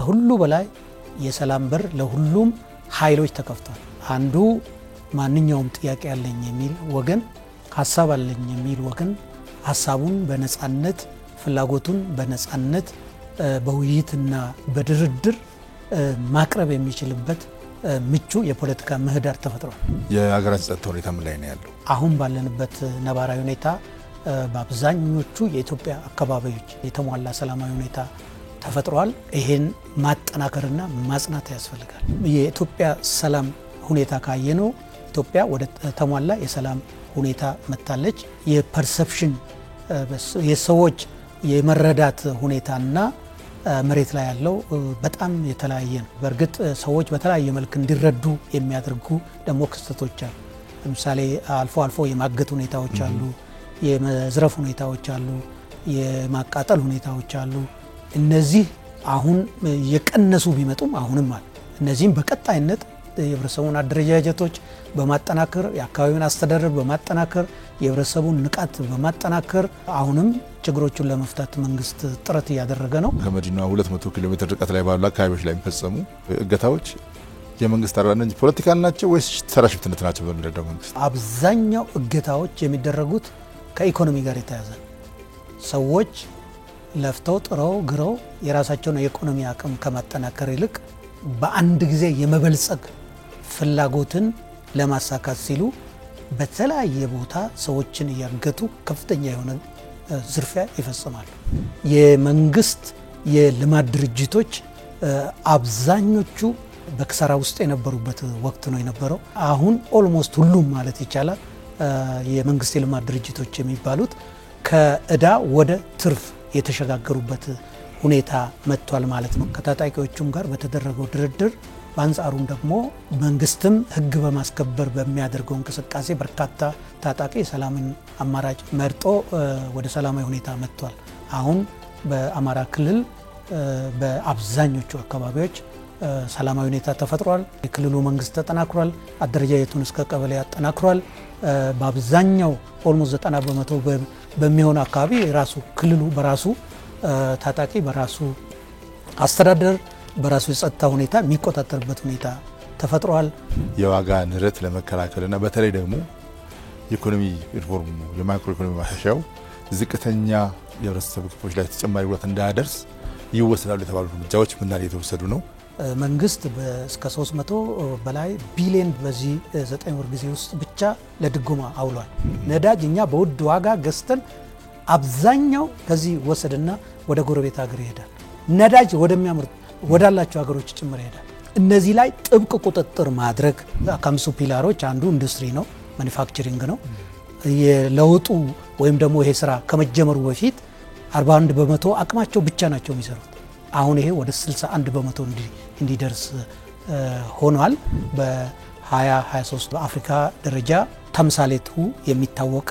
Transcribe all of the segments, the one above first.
ከሁሉ በላይ የሰላም በር ለሁሉም ኃይሎች ተከፍቷል። አንዱ ማንኛውም ጥያቄ ያለኝ የሚል ወገን ሐሳብ አለኝ የሚል ወገን ሐሳቡን በነጻነት ፍላጎቱን በነጻነት በውይይትና በድርድር ማቅረብ የሚችልበት ምቹ የፖለቲካ ምህዳር ተፈጥሯል። የሀገራችን ጸጥታ ሁኔታ ምን ላይ ነው ያለው? አሁን ባለንበት ነባራዊ ሁኔታ በአብዛኞቹ የኢትዮጵያ አካባቢዎች የተሟላ ሰላማዊ ሁኔታ ተፈጥሯል። ይሄን ማጠናከርና ማጽናት ያስፈልጋል። የኢትዮጵያ ሰላም ሁኔታ ካየነው ኢትዮጵያ ወደ ተሟላ የሰላም ሁኔታ መጣለች። የፐርሰፕሽን የሰዎች የመረዳት ሁኔታና መሬት ላይ ያለው በጣም የተለያየ ነው። በእርግጥ ሰዎች በተለያየ መልክ እንዲረዱ የሚያደርጉ ደግሞ ክስተቶች አሉ። ለምሳሌ አልፎ አልፎ የማገት ሁኔታዎች አሉ፣ የመዝረፍ ሁኔታዎች አሉ፣ የማቃጠል ሁኔታዎች አሉ። እነዚህ አሁን የቀነሱ ቢመጡም አሁንም አሉ። እነዚህም በቀጣይነት የህብረተሰቡን አደረጃጀቶች በማጠናከር የአካባቢውን አስተዳደር በማጠናከር የህብረተሰቡን ንቃት በማጠናከር አሁንም ችግሮቹን ለመፍታት መንግስት ጥረት እያደረገ ነው። ከመዲናዋ 200 ኪሎ ሜትር ርቀት ላይ ባሉ አካባቢዎች ላይ የሚፈጸሙ እገታዎች የመንግስት አራንጅ ፖለቲካል ናቸው ወይስ ተራ ሽፍትነት ናቸው? በሚረዳው መንግስት አብዛኛው እገታዎች የሚደረጉት ከኢኮኖሚ ጋር የተያያዘ ሰዎች ለፍተው ጥረው ግረው የራሳቸውን የኢኮኖሚ አቅም ከማጠናከር ይልቅ በአንድ ጊዜ የመበልጸግ ፍላጎትን ለማሳካት ሲሉ በተለያየ ቦታ ሰዎችን እያገቱ ከፍተኛ የሆነ ዝርፊያ ይፈጽማሉ። የመንግስት የልማት ድርጅቶች አብዛኞቹ በክሳራ ውስጥ የነበሩበት ወቅት ነው የነበረው። አሁን ኦልሞስት ሁሉም ማለት ይቻላል የመንግስት የልማት ድርጅቶች የሚባሉት ከዕዳ ወደ ትርፍ የተሸጋገሩበት ሁኔታ መጥቷል ማለት ነው። ከታጣቂዎቹም ጋር በተደረገው ድርድር በአንጻሩም ደግሞ መንግስትም ህግ በማስከበር በሚያደርገው እንቅስቃሴ በርካታ ታጣቂ ሰላምን አማራጭ መርጦ ወደ ሰላማዊ ሁኔታ መጥቷል። አሁን በአማራ ክልል በአብዛኞቹ አካባቢዎች ሰላማዊ ሁኔታ ተፈጥሯል። የክልሉ መንግስት ተጠናክሯል። አደረጃጀቱን እስከ ቀበሌ ያጠናክሯል። በአብዛኛው ኦልሞስት 90% በሚሆን አካባቢ ራሱ ክልሉ በራሱ ታጣቂ በራሱ አስተዳደር በራሱ የጸጥታ ሁኔታ የሚቆጣጠርበት ሁኔታ ተፈጥሯል። የዋጋ ንረት ለመከላከልና በተለይ ደግሞ የኢኮኖሚ ሪፎርሙ የማክሮ ኢኮኖሚ ማሻሻያው ዝቅተኛ የህብረተሰብ ክፍሎች ላይ ተጨማሪ ጉዳት እንዳያደርስ ይወሰዳሉ የተባሉ እርምጃዎች ምን ላይ የተወሰዱ ነው? መንግስት እስከ 300 በላይ ቢሊዮን በዚህ 9 ወር ጊዜ ውስጥ ብቻ ለድጎማ አውሏል። ነዳጅ እኛ በውድ ዋጋ ገዝተን አብዛኛው ከዚህ ወሰድና ወደ ጎረቤት ሀገር ይሄዳል። ነዳጅ ወዳላቸው ሀገሮች ጭምር ይሄዳል። እነዚህ ላይ ጥብቅ ቁጥጥር ማድረግ ከአምስቱ ፒላሮች አንዱ ኢንዱስትሪ ነው፣ ማኒፋክቸሪንግ ነው። የለውጡ ወይም ደግሞ ይሄ ስራ ከመጀመሩ በፊት 41% አቅማቸው ብቻ ናቸው የሚሰሩት። አሁን ይሄ ወደ 61% እንዲደርስ ሆኗል። በ2023 በአፍሪካ ደረጃ ተምሳሌቱ የሚታወቅ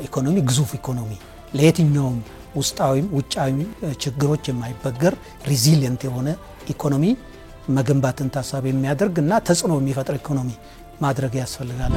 ኢኮኖሚ ግዙፍ ኢኮኖሚ ለየትኛውም ውስጣዊም ውጫዊም ችግሮች የማይበገር ሪዚሊየንት የሆነ ኢኮኖሚ መገንባትን ታሳቢ የሚያደርግ እና ተጽዕኖ የሚፈጥር ኢኮኖሚ ማድረግ ያስፈልጋል።